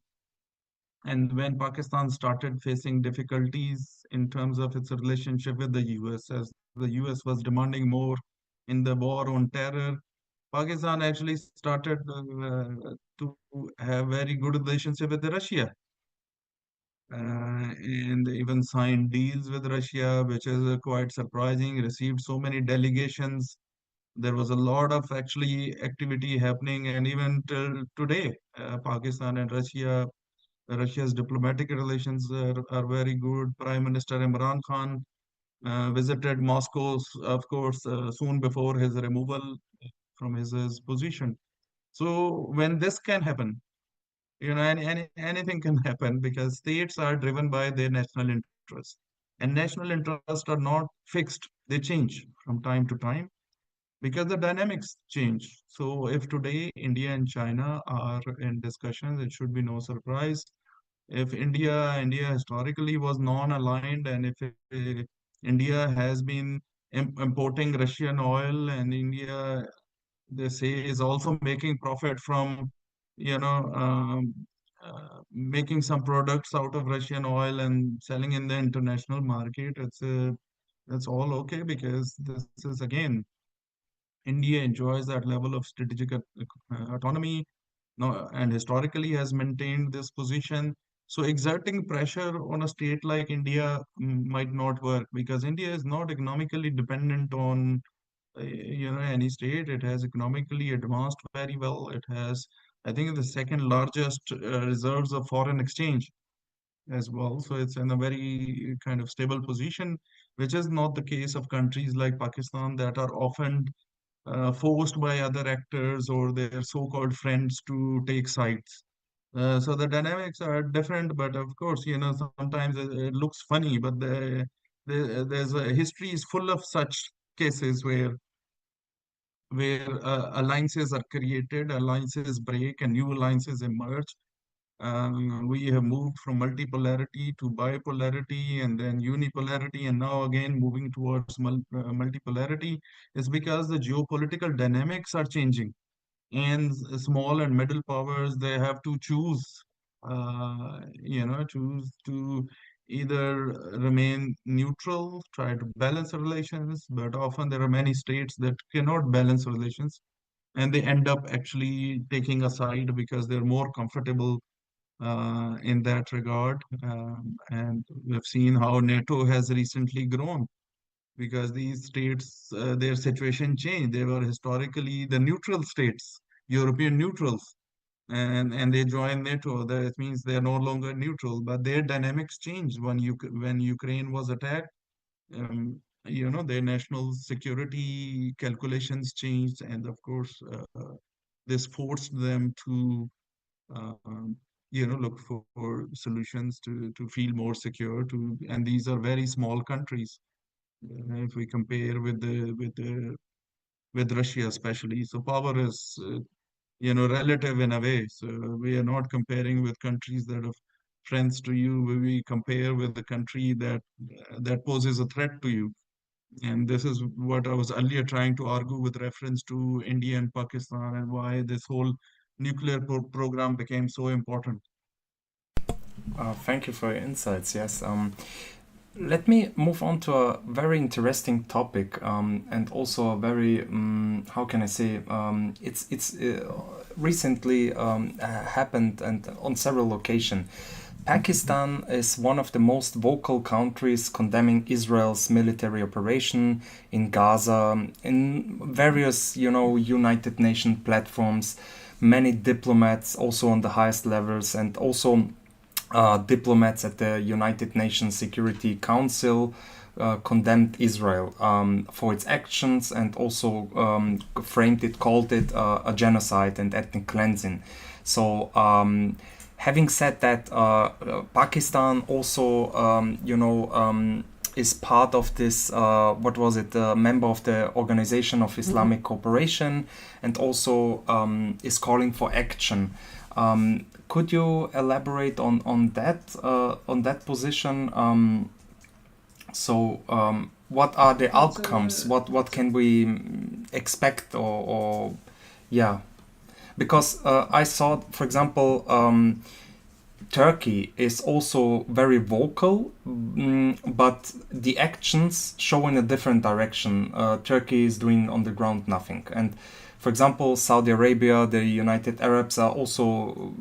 and when Pakistan started facing difficulties in terms of its relationship with the US, as the US was demanding more in the war on terror, Pakistan actually started to have very good relationship with Russia, and even signed deals with Russia, which is quite surprising. Received so many delegations. There was a lot of actually activity happening, and even till today, Pakistan and Russia's diplomatic relations are very good. Prime Minister Imran Khan visited Moscow, of course, soon before his removal from his position. So when this can happen, anything can happen because states are driven by their national interests. And national interests are not fixed, they change from time to time because the dynamics change. So if today India and China are in discussions, it should be no surprise. If India historically was non-aligned, and if India has been importing Russian oil, and India, they say, is also making profit from, you know, making some products out of Russian oil and selling in the international market. It's all okay because this is again, India enjoys that level of strategic autonomy, no, and historically has maintained this position. So exerting pressure on a state like India might not work because India is not economically dependent on any state. It has economically advanced very well. It has, I think, the second largest reserves of foreign exchange as well. So it's in a very kind of stable position, which is not the case of countries like Pakistan that are often forced by other actors or their so-called friends to take sides. So the dynamics are different, but of course, sometimes it looks funny, but there's a history is full of such cases where alliances are created, alliances break, and new alliances emerge. We have moved from multipolarity to bipolarity and then unipolarity, and now again moving towards multipolarity. Is because the geopolitical dynamics are changing, and small and middle powers, they have to choose to either remain neutral, try to balance relations, but often there are many states that cannot balance relations, and they end up actually taking a side because they're more comfortable in that regard. And we've seen how NATO has recently grown because these states, their situation changed. They were historically the neutral states, European neutrals, and they joined NATO. That means they're no longer neutral, but their dynamics changed when Ukraine was attacked. Their national security calculations changed, and of course, this forced them to um, look for solutions to feel more secure. And these are very small countries if we compare with Russia, especially. So power is relative in a way. So we are not comparing with countries that are friends to you. We compare with the country that poses a threat to you. And this is what I was earlier trying to argue with reference to India and Pakistan and why this whole nuclear program became so important. Thank you for your insights. Yes. Let me move on to a very interesting topic, and also a very, how can I say, it's recently happened and on several occasions. Pakistan is one of the most vocal countries condemning Israel's military operation in Gaza, in various, United Nations platforms. Many diplomats, also on the highest levels, and also diplomats at the United Nations Security Council condemned Israel for its actions, and also called it a genocide and ethnic cleansing. So Having said that, Pakistan also, is part of this, what was it, member of the Organization of Islamic Cooperation, and also is calling for action. Could you elaborate on that position? What are the outcomes? What can we expect, or yeah? Because I saw, for example, Turkey is also very vocal, but the actions show in a different direction. Turkey is doing on the ground nothing. And for example, Saudi Arabia, the United Arabs are also,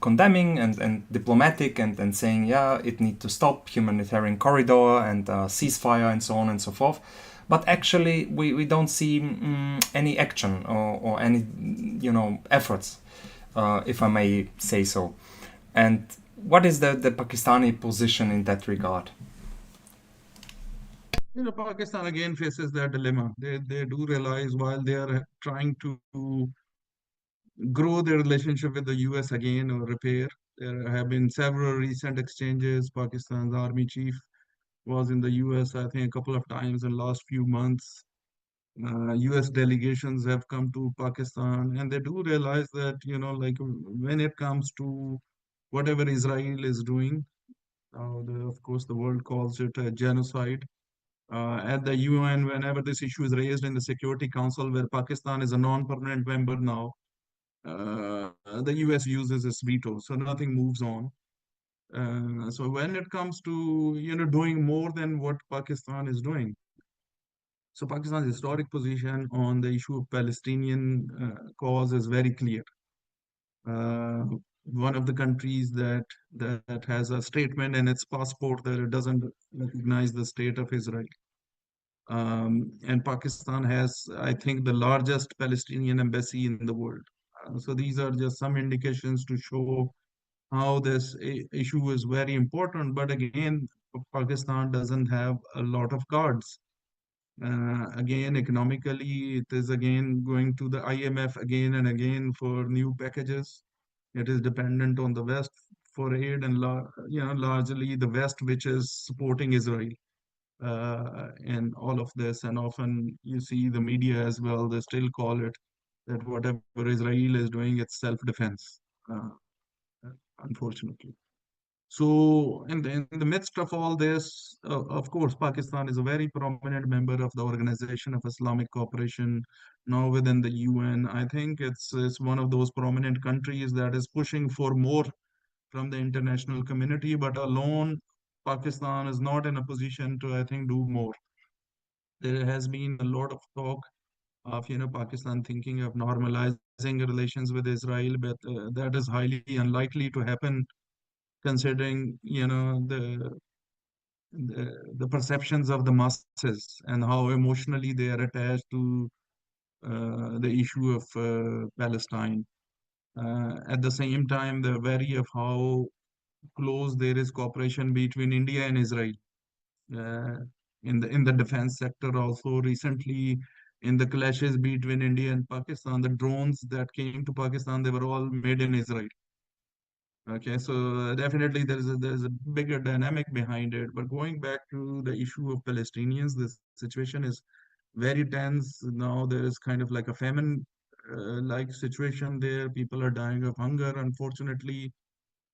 condemning and diplomatic and saying, yeah, it needs to stop, humanitarian corridor and ceasefire and so on and so forth. But actually, we don't see any action or any, efforts, if I may say so. And what is the Pakistani position in that regard? Pakistan again faces that dilemma. They do realize while they are trying to grow their relationship with the US again or repair, there have been several recent exchanges. Pakistan's army chief was in the US, I think, a couple of times in the last few months. US delegations have come to Pakistan, and they do realize that, like when it comes to whatever Israel is doing, of course, the world calls it a genocide. At the UN, whenever this issue is raised in the Security Council, where Pakistan is a non-permanent member now, the US uses its veto, so nothing moves on. So when it comes to doing more than what Pakistan is doing, so Pakistan's historic position on the issue of Palestinian cause is very clear. Uh, One of the countries that has a statement in its passport that it doesn't recognize the state of Israel. And Pakistan has, I think, the largest Palestinian embassy in the world. So these are just some indications to show how this issue is very important. But again, Pakistan doesn't have a lot of cards. Again, economically, it is again going to the IMF again and again for new packages. It is dependent on the West for aid, and largely the West, which is supporting Israel in all of this. And often you see the media as well, they still call it that whatever Israel is doing, it's self-defense, uh, unfortunately. So, in the midst of all this, of course, Pakistan is a very prominent member of the Organization of Islamic Cooperation, now within the UN. I think it's one of those prominent countries that is pushing for more from the international community, but alone, Pakistan is not in a position to, I think, do more. There has been a lot of talk of Pakistan thinking of normalizing relations with Israel, but that is highly unlikely to happen considering the perceptions of the masses and how emotionally they are attached to the issue of Palestine. At the same time, they're wary of how close there is cooperation between India and Israel uh, in the defense sector. Also, recently in the clashes between India and Pakistan, the drones that came to Pakistan, they were all made in Israel. Okay, so definitely there is a bigger dynamic behind it. But going back to the issue of Palestinians, the situation is very tense. Now there is kind of like a famine like situation there. People are dying of hunger, unfortunately.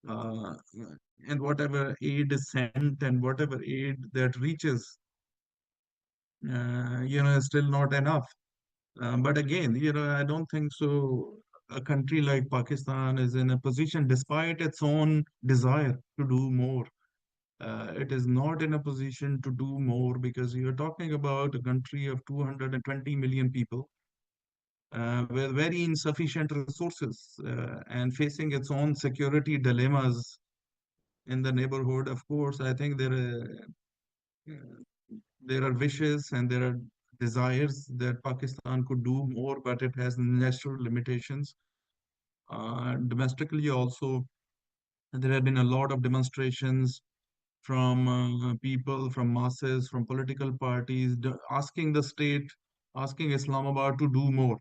Uh, and whatever aid is sent and whatever aid that reaches, is still not enough. But again, I don't think so. A country like Pakistan is in a position, despite its own desire to do more, it is not in a position to do more because you're talking about a country of 220 million people with very insufficient resources and facing its own security dilemmas in the neighborhood. Of course, I think there are wishes and there are desires that Pakistan could do more, but it has natural limitations. Domestically, also, there have been a lot of demonstrations from people, from masses, from political parties, asking the state, asking Islamabad to do more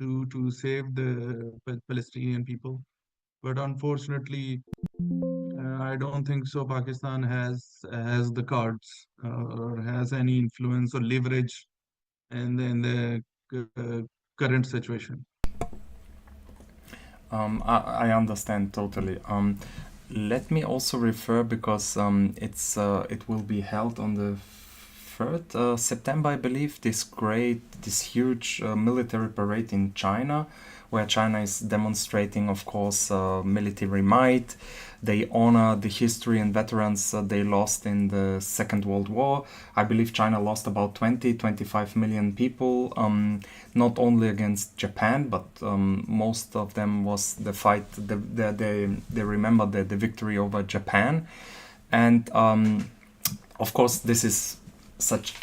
to save the Palestinian people. But unfortunately, I don't think so. Pakistan has the cards or has any influence or leverage in the uh, current situation. I understand totally. Let me also refer because it will be held on the 3rd September, I believe. This huge military parade in China, where China is demonstrating, of course, military might. They honor the history and veterans they lost in the Second World War. I believe China lost about 25 million people, not only against Japan, but most of them was the fight. They remember the victory over Japan. And of course, this is such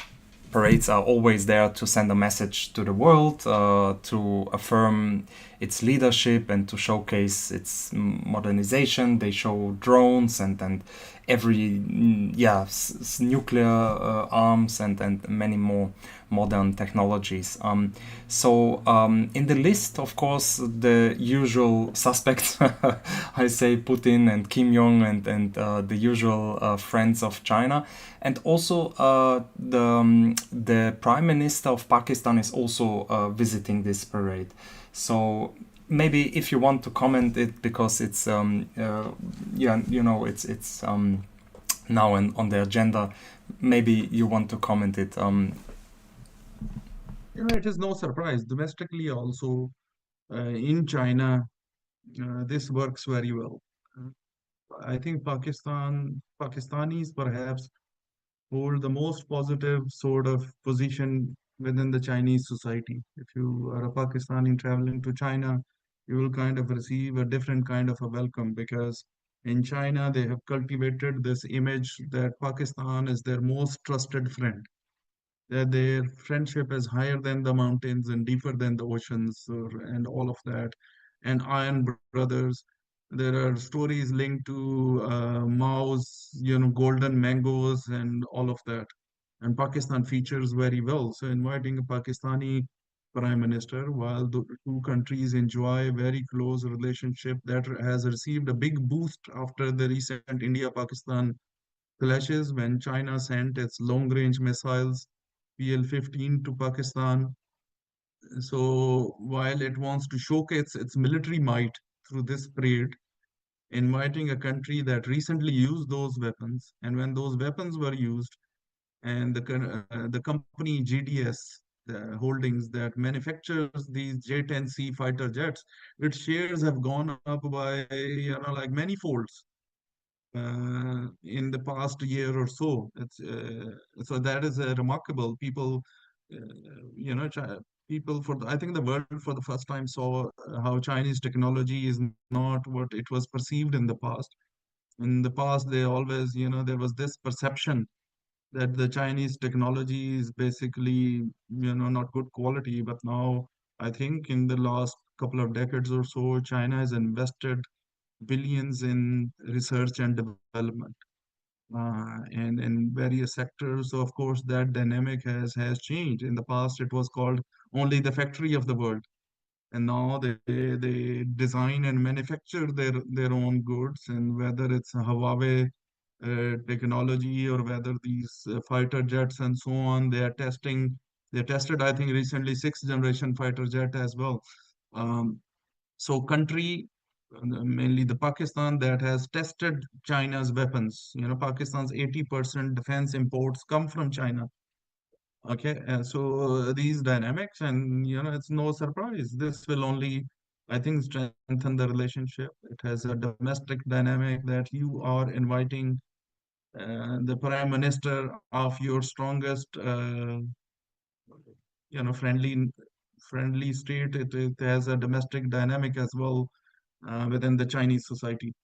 parades are always there to send a message to the world, to affirm its leadership and to showcase its modernization. They show drones and every nuclear arms and many more modern technologies. In the list, of course, the usual suspects, I say Putin and Kim Jong and the usual friends of China, and also the Prime Minister of Pakistan is also visiting this parade. So maybe if you want to comment it, because it's it's now on the agenda, maybe you want to comment it. It is no surprise. Domestically, also in China, this works very well. Uh, I think Pakistanis perhaps hold the most positive sort of position within the Chinese society. If you are a Pakistani traveling to China, you will kind of receive a different kind of a welcome, because in China they have cultivated this image that Pakistan is their most trusted friend, that their friendship is higher than the mountains and deeper than the oceans, and all of that. And Iron Brothers, there are stories linked to Mao's, golden mangoes and all of that. And Pakistan features very well. So inviting a Pakistani prime minister, while the two countries enjoy very close relationship that has received a big boost after the recent India-Pakistan clashes when China sent its long-range missiles PL-15 to Pakistan. So while it wants to showcase its military might through this parade, inviting a country that recently used those weapons, and when those weapons were used, and the company GDS Holdings that manufactures these J-10C fighter jets, its shares have gone up by like many folds in the past year or so. So that is remarkable. People, people I think the world for the first time saw how Chinese technology is not what it was perceived in the past. In the past, they always, there was this perception that the Chinese technology is basically, not good quality. But now, I think in the last couple of decades or so, China has invested billions in research and development and in various sectors. So of course, that dynamic has changed. In the past, it was called only the factory of the world, and now they design and manufacture their own goods. And whether it's a Huawei technology or whether these fighter jets and so on, they are testing. They tested, I think, recently sixth generation fighter jet as well. Um, so country, mainly the Pakistan, that has tested China's weapons. Pakistan's 80% defense imports come from China. Okay, and so these dynamics, and it's no surprise. This will only, I think, strengthen the relationship. It has a domestic dynamic that you are inviting the prime minister of your strongest, friendly state. It has a domestic dynamic as well within the Chinese society.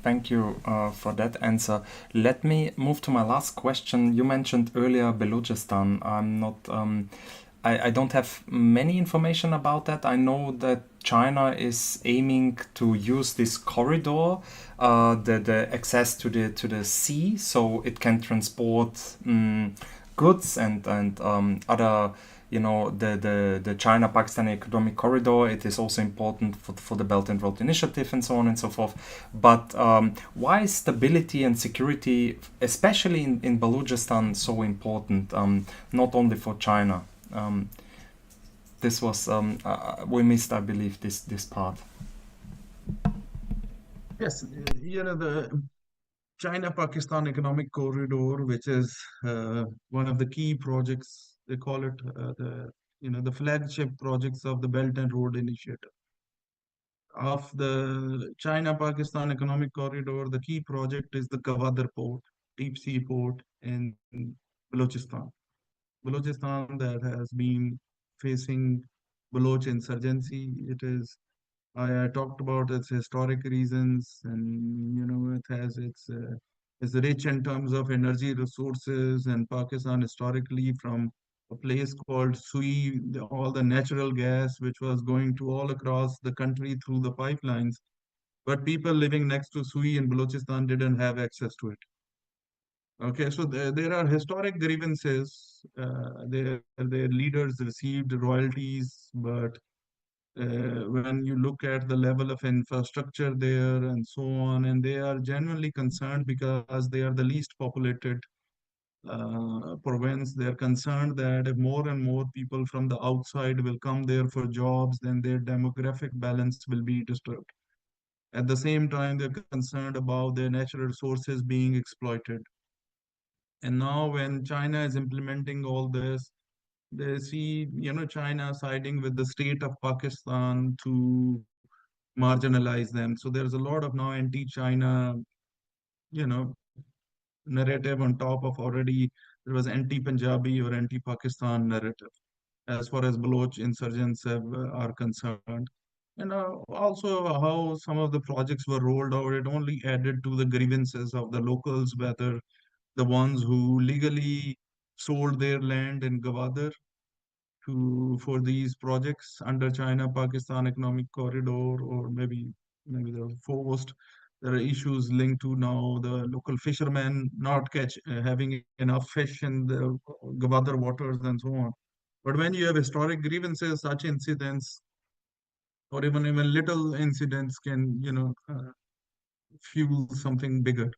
Thank you for that answer. Let me move to my last question. You mentioned earlier Balochistan. I'm not. I don't have many information about that. I know that China is aiming to use this corridor, the access to the sea, so it can transport goods and other the China-Pakistan economic corridor. It is also important for the Belt and Road Initiative and so on and so forth. But why is stability and security, especially in Balochistan, so important? Not only for China. This was we missed, I believe, this part. Yes, the China-Pakistan Economic Corridor, which is one of the key projects. They call it the flagship projects of the Belt and Road Initiative. Of the China-Pakistan Economic Corridor, the key project is the Gwadar Port, deep sea port in Balochistan. Balochistan that has been facing Baloch insurgency. I talked about its historic reasons, and it's rich in terms of energy resources, and Pakistan historically from a place called Sui, all the natural gas which was going to all across the country through the pipelines, but people living next to Sui in Balochistan didn't have access to it. Okay, so there are historic grievances. Their leaders received royalties, but when you look at the level of infrastructure there and so on, and they are genuinely concerned because they are the least populated province. They're concerned that if more and more people from the outside will come there for jobs, then their demographic balance will be disturbed. At the same time, they're concerned about their natural resources being exploited. And now when China is implementing all this, they see, China siding with the state of Pakistan to marginalize them. So there's a lot of now anti-China, you know, narrative on top of already there was anti-Punjabi or anti-Pakistan narrative as far as Baloch insurgents are concerned. And also how some of the projects were rolled out, it only added to the grievances of the locals, whether the ones who legally sold their land in Gwadar for these projects under China-Pakistan Economic Corridor, or maybe they were forced. There are issues linked to now the local fishermen not having enough fish in the Gwadar waters and so on. But when you have historic grievances, such incidents, or even little incidents can fuel something bigger.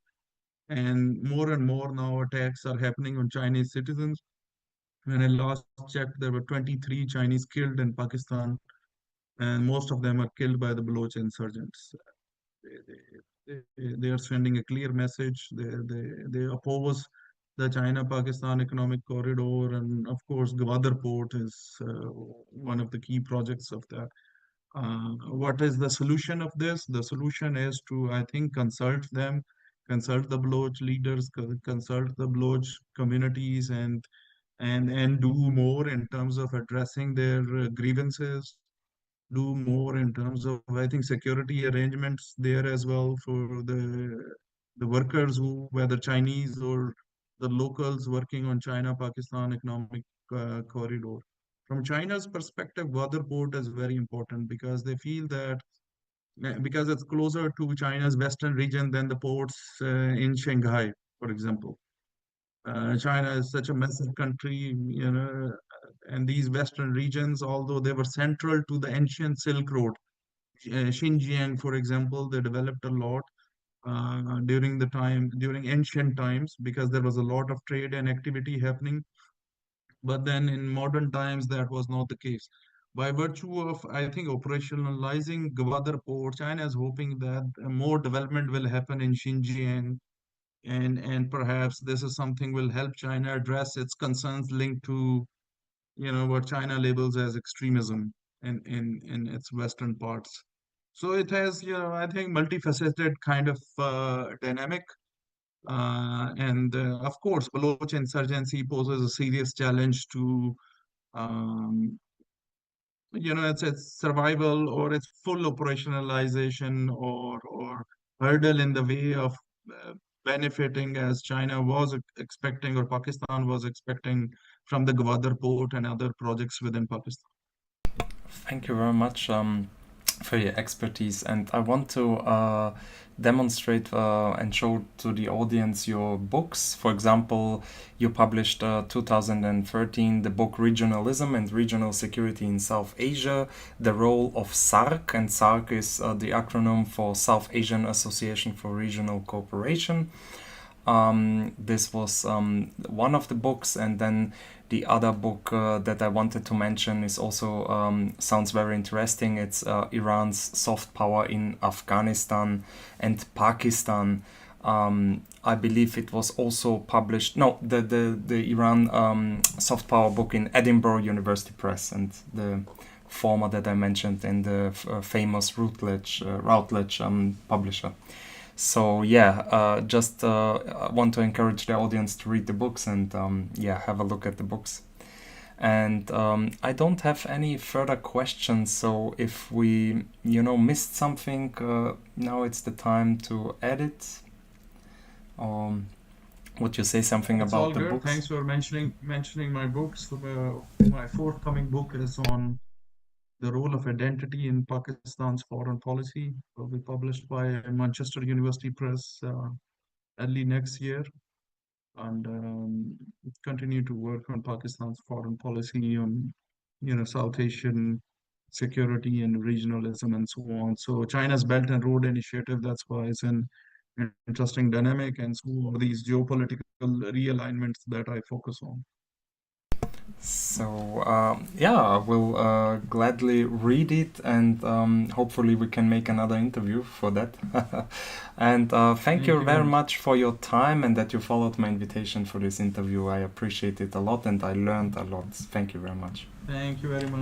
And more now attacks are happening on Chinese citizens. When I last checked, there were 23 Chinese killed in Pakistan, and most of them are killed by the Baloch insurgents. They are sending a clear message. They oppose the China-Pakistan Economic Corridor, and of course, Gwadar Port is one of the key projects of that. What is the solution of this? The solution is to, I think, consult them, consult the Baloch leaders, consult the Baloch communities, and do more in terms of addressing their grievances, do more in terms of, I think, security arrangements there as well for the workers who, whether Chinese or the locals working on China-Pakistan Economic Corridor. From China's perspective, Gwadar Port is very important because they feel that because it's closer to China's western region than the ports in Shanghai, for example. China is such a massive country, and these western regions, although they were central to the ancient Silk Road, Xinjiang, for example, they developed a lot during ancient times because there was a lot of trade and activity happening. But then in modern times, that was not the case. By virtue of, I think, operationalizing Gwadar Port, China is hoping that more development will happen in Xinjiang, and perhaps this is something will help China address its concerns linked to what China labels as extremism in its western parts. So it has I think multifaceted kind of dynamic, and of course Baloch insurgency poses a serious challenge to um, its survival or its full operationalization, or hurdle in the way of uh, benefiting as China was expecting or Pakistan was expecting from the Gwadar port and other projects within Pakistan. Thank you very much. for your expertise. And I want to demonstrate and show to the audience your books. For example, you published 2013 the book Regionalism and Regional Security in South Asia, the role of SARC, and SARC is the acronym for South Asian Association for Regional Cooperation. This was one of the books, and then the other book that I wanted to mention is also sounds very interesting. It's Iran's soft power in Afghanistan and Pakistan. I believe it was also published. No, the Iran soft power book in Edinburgh University Press, and the former that I mentioned in the famous Routledge publisher. So yeah, just want to encourage the audience to read the books and have a look at the books. And I don't have any further questions. So if we missed something, now it's the time to edit. Would you say something It's about all the good. books? Thanks for mentioning my books. My forthcoming book is on the role of identity in Pakistan's foreign policy. Will be published by Manchester University Press early next year, and continue to work on Pakistan's foreign policy, on South Asian security and regionalism and so on. So China's Belt and Road Initiative, that's why it's an interesting dynamic, and so are these geopolitical realignments that I focus on. So I will gladly read it, and hopefully we can make another interview for that. And thank Thank you you very very much. much for your time and that you followed my invitation for this interview. I appreciate it a lot, and I learned a lot. Thank you very much. Thank you very much.